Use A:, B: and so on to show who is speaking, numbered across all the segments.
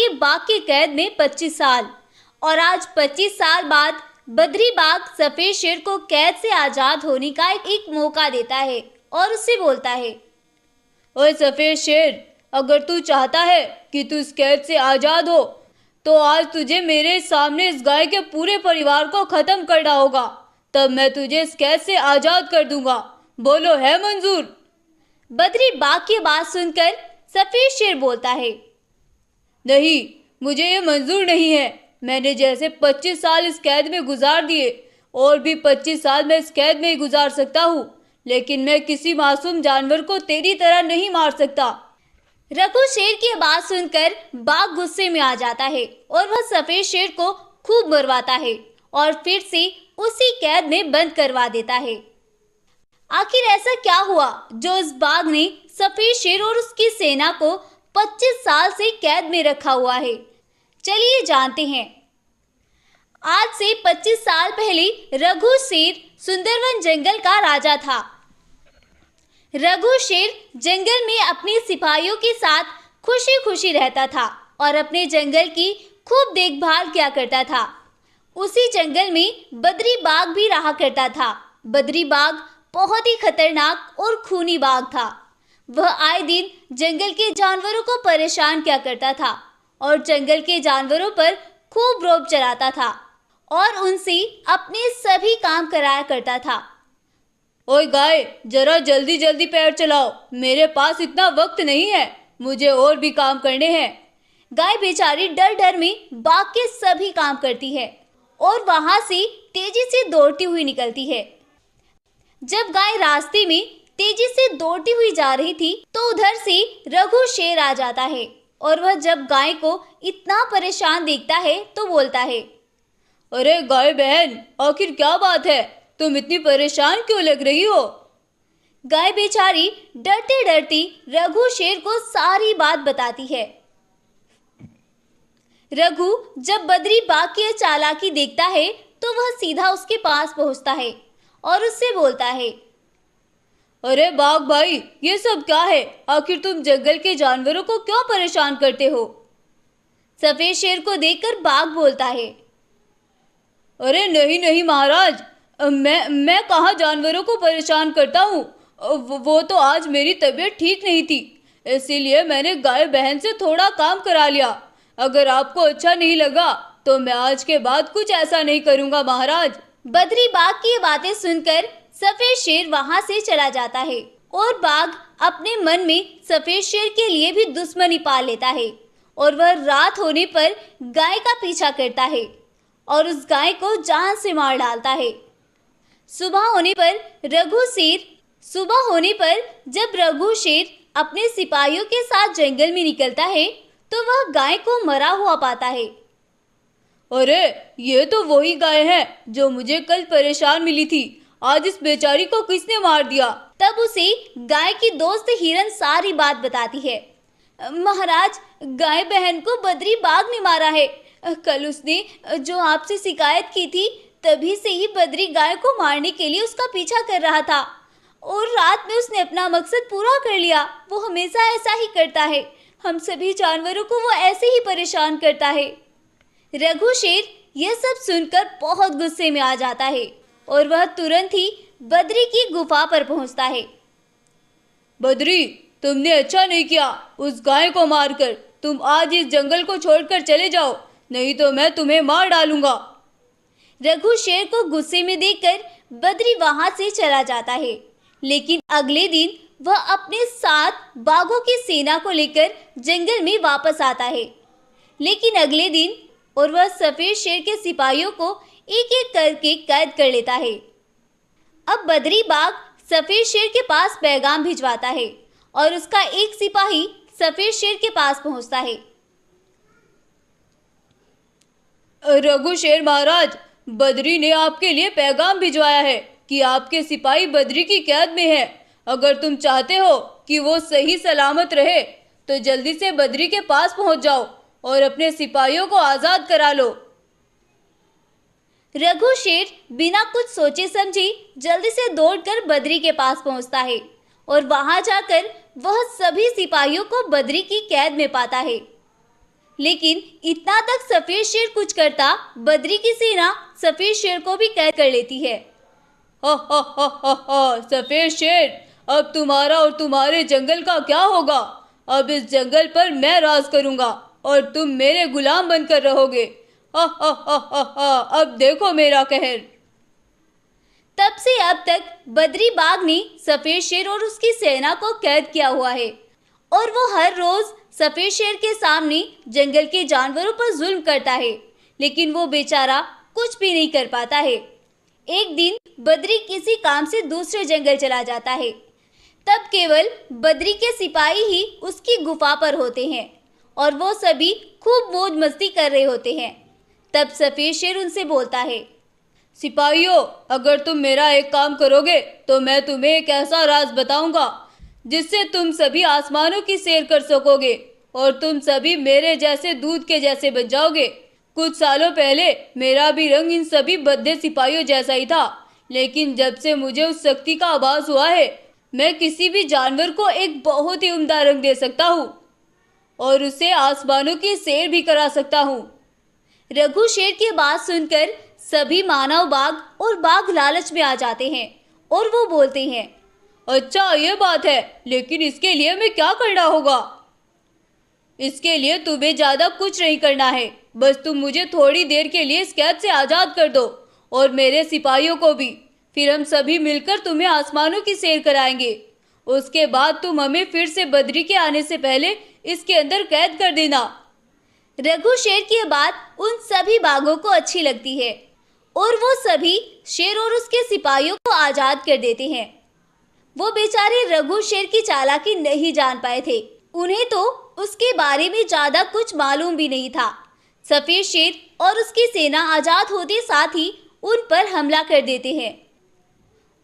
A: दिए बाघ की कैद में 25 साल। और आज 25 साल बाद बद्री बाघ सफेद शेर को कैद से आजाद होने का एक मौका देता है और उससे बोलता है, ओए सफेद शेर, अगर तू चाहता है कि तू इस कैद से आजाद हो तो आज तुझे मेरे सामने इस गाय के पूरे परिवार को खत्म करना होगा, तब मैं तुझे इस कैद से आजाद कर दूंगा। बोलो, है मंजूर? बद्री बाघ की बात सुनकर सफेद शेर बोलता है, नहीं, मुझे ये मंजूर नहीं है। मैंने जैसे 25 साल इस कैद में गुजार दिए और भी 25 साल मैं इस कैद में ही गुजार सकता हूँ, लेकिन मैं किसी मासूम जानवर को तेरी तरह नहीं मार सकता। रघु शेर की बात सुनकर बाघ गुस्से में आ जाता है और वह सफेद शेर को खूब मरवाता है और फिर से उसी कैद में बंद करवा देता है। आखिर ऐसा क्या हुआ जो इस बाघ ने सफेद शेर और उसकी सेना को 25 साल से कैद में रखा हुआ है? चलिए जानते हैं। आज से 25 साल पहले रघु शेर सुंदरवन जंगल का राजा था। रघु शेर जंगल में अपने सिपाहियों के साथ खुशी खुशी रहता था और अपने जंगल की खूब देखभाल किया करता था। उसी जंगल में बद्री बाघ भी रहा करता था। बद्री बाघ बहुत ही खतरनाक और खूनी बाघ था। वह आए दिन जंगल के जानवरों को परेशान किया करता था और जंगल के जानवरों पर खूब रौब चलाता था और उनसे अपने सभी काम कराया करता था। ओए गाय, जरा जल्दी जल्दी पैर चलाओ, मेरे पास इतना वक्त नहीं है, मुझे और भी काम करने हैं। गाय बेचारी डर डर में बाघ के सभी काम करती है और वहां से तेजी से दौड़ती हुई निकलती है। जब गाय रास्ते में तेजी से दौड़ती हुई जा रही थी तो उधर से रघु शेर आ जाता है और वह जब गाय को इतना परेशान देखता है तो बोलता है, अरे गाय बहन, आखिर क्या बात है, तुम इतनी परेशान क्यों लग रही हो? गाय बेचारी डरते डरते रघु शेर को सारी बात बताती है। रघु जब बद्री बाघ की चालाकी देखता है तो वह सीधा उसके पास पहुंचता है और उससे बोलता है, अरे बाघ भाई, ये सब क्या है? आखिर तुम जंगल के जानवरों को क्यों परेशान करते हो? सफेद शेर को देखकर बाघ बोलता है, अरे नहीं नहीं महाराज, मैं कहाँ जानवरों को परेशान करता हूँ। वो तो आज मेरी तबीयत ठीक नहीं थी, इसीलिए मैंने गाय बहन से थोड़ा काम करा लिया। अगर आपको अच्छा नहीं लगा तो मैं आज के बाद कुछ ऐसा नहीं करूँगा महाराज। बद्री बाघ की बातें सुनकर सफेद शेर वहां से चला जाता है और बाघ अपने मन में सफेद शेर के लिए भी दुश्मनी पाल लेता है और वह रात होने पर गाय का पीछा करता है और उस गाय को जान से मार डालता है। सुबह होने पर जब रघु शेर अपने सिपाहियों के साथ जंगल में निकलता है तो वह गाय को मरा हुआ पाता है। अरे, ये तो वही गाय है जो मुझे कल परेशान मिली थी। आज इस बेचारी को किसने मार दिया? तब उसे गाय की दोस्त हिरन सारी बात बताती है। महाराज, गाय बहन को बद्री बाघ ने मारा है। कल उसने जो आपसे शिकायत की थी, तभी से ही बद्री गाय को मारने के लिए उसका पीछा कर रहा था और रात में उसने अपना मकसद पूरा कर लिया। वो हमेशा ऐसा ही करता है, हम सभी जानवरों को वो ऐसे ही परेशान करता है। रघु शेर यह सब सुनकर बहुत गुस्से में आ जाता है और वह तुरंत ही बद्री की गुफा पर पहुंचता है। बद्री, तुमने अच्छा नहीं किया उस गाय को मारकर। तुम आज इस जंगल को छोड़कर चले जाओ, नहीं तो मैं तुम्हें मार डालूंगा। रघु शेर को गुस्से में देखकर बद्री वहां से चला जाता है, लेकिन अगले दिन वह अपने साथ बाघों की सेना को लेकर जंगल में वापस आता है। लेकिन अगले दिन और वह सफेद शेर के सिपाहियों को एक एक करके कैद कर लेता है। अब बद्री बाघ सफेद शेर के पास पैगाम भिजवाता है और उसका एक सिपाही सफेद शेर के पास पहुंचता है। रघु शेर महाराज, बद्री ने आपके लिए पैगाम भिजवाया है कि आपके सिपाही बद्री की कैद में है। अगर तुम चाहते हो कि वो सही सलामत रहे तो जल्दी से बद्री के पास पहुंच जाओ और अपने सिपाहियों को आजाद करा लो। रघु शेर बिना कुछ सोचे समझे जल्दी से दौड़कर बद्री के पास पहुंचता है और वहां जाकर वह सभी सिपाहियों को बद्री की कैद में पाता है। लेकिन इतना तक सफेद शेर कुछ करता, बद्री की सेना सफेद शेर को भी कैद कर लेती है।
B: हा हा हा हा हा, सफेद शेर, अब तुम्हारा और तुम्हारे जंगल का क्या होगा? अब इस जंगल पर मैं राज करूंगा और तुम मेरे गुलाम बनकर रहोगे। हा हा हा हा हा, अब देखो मेरा कहर।
A: तब से अब तक बद्री बाघ ने सफेद शेर और उसकी सेना को कैद किया हुआ है और वो हर रोज सफेद शेर के सामने जंगल के जानवरों पर जुल्म करता है, लेकिन वो बेचारा कुछ भी नहीं कर पाता है। एक दिन बद्री किसी काम से दूसरे जंगल चला जाता है। तब केवल बद्री के सिपाही ही उसकी गुफा पर होते हैं और वो सभी खूब मौज मस्ती कर रहे होते हैं। तब सफेद शेर उनसे बोलता है,
B: सिपाहियों, अगर तुम मेरा एक काम करोगे तो मैं तुम्हें एक ऐसा राज बताऊंगा जिससे तुम सभी आसमानों की सैर कर सकोगे और तुम सभी मेरे जैसे दूध के जैसे बन जाओगे। कुछ सालों पहले मेरा भी रंग इन सभी बद्दे सिपाहियों जैसा ही था, लेकिन जब से मुझे उस शक्ति का आभास हुआ है, मैं किसी भी जानवर को एक बहुत ही उम्दा रंग दे सकता हूँ और उसे आसमानों की सैर भी करा सकता हूँ।
A: रघु शेर की बात सुनकर सभी मानव बाघ और बाघ लालच में आ जाते हैं और वो बोलते हैं,
B: अच्छा ये बात है, लेकिन इसके लिए मैं क्या करना होगा? इसके लिए तुम्हें ज्यादा कुछ नहीं करना है, बस तुम मुझे थोड़ी देर के लिए इस कैद से आजाद कर दो और मेरे सिपाहियों को भी। फिर हम सभी मिलकर तुम्हें आसमानों की सैर कराएंगे। उसके बाद तुम हमें फिर से बद्री के आने से पहले इसके अंदर कैद कर देना।
A: रघु शेर की बात उन सभी बाघों को अच्छी लगती है और वो सभी शेर और उसके सिपाहियों को आजाद कर देते हैं। वो बेचारे रघु शेर की चालाकी नहीं जान पाए थे, उन्हें तो उसके बारे में ज्यादा कुछ मालूम भी नहीं था। सफेद शेर और उसकी सेना आजाद होते साथ ही उन पर हमला कर देते हैं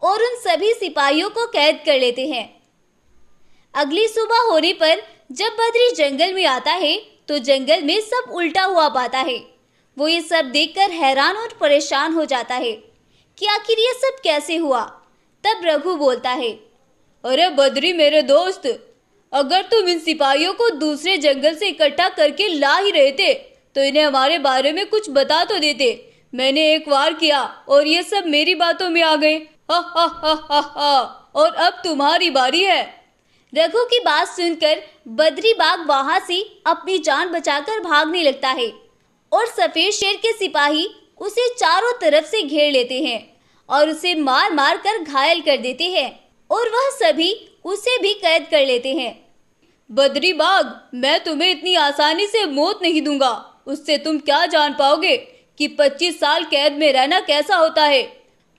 A: और उन सभी सिपाहियों को कैद कर लेते हैं। अगली सुबह होने पर जब बद्री जंगल में आता है तो जंगल में सब उल्टा हुआ पाता है। वो ये सब देखकर हैरान और परेशान हो जाता है कि आखिर ये सब कैसे हुआ। तब रघु बोलता है,
B: अरे बद्री मेरे दोस्त, अगर तुम इन सिपाहियों को दूसरे जंगल से इकट्ठा करके ला ही रहे थे तो इन्हें हमारे बारे में कुछ बता तो देते। मैंने एक वार किया और ये सब मेरी बातों में आ गए। हा हा हा हा हा, और अब तुम्हारी बारी है।
A: रघु की बात सुनकर बद्री बाघ वहां से अपनी जान बचाकर भागने लगता है और सफेद शेर के सिपाही उसे चारों तरफ से घेर लेते हैं और उसे मार मार कर घायल कर देते हैं और वह सभी उसे भी कैद कर लेते हैं।
B: बद्री बाघ, मैं तुम्हें इतनी आसानी से मौत नहीं दूंगा। उससे तुम क्या जान पाओगे कि 25 साल कैद में रहना कैसा होता है।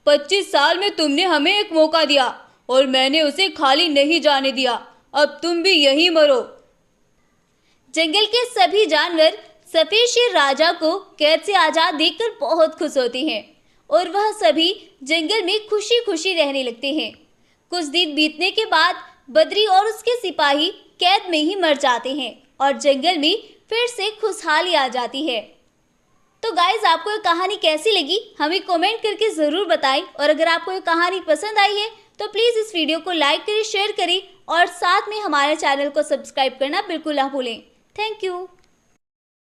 B: 25 साल में तुमने हमें एक मौका दिया और मैंने उसे खाली नहीं जाने दिया। अब तुम भी यहीं मरो।
A: जंगल के सभी जानवर सफेद शेर राजा को कैद से आजाद देखकर बहुत खुश होते हैं और वह सभी जंगल में खुशी खुशी रहने लगते हैं। कुछ दिन बीतने के बाद बद्री और उसके सिपाही कैद में ही मर जाते हैं और जंगल में फिर से खुशहाली आ जाती है। तो गाइज, आपको ये कहानी कैसी लगी हमें कमेंट करके ज़रूर बताएं और अगर आपको ये कहानी पसंद आई है तो प्लीज़ इस वीडियो को लाइक करें, शेयर करें और साथ में हमारे चैनल को सब्सक्राइब करना बिल्कुल ना भूलें। Thank you.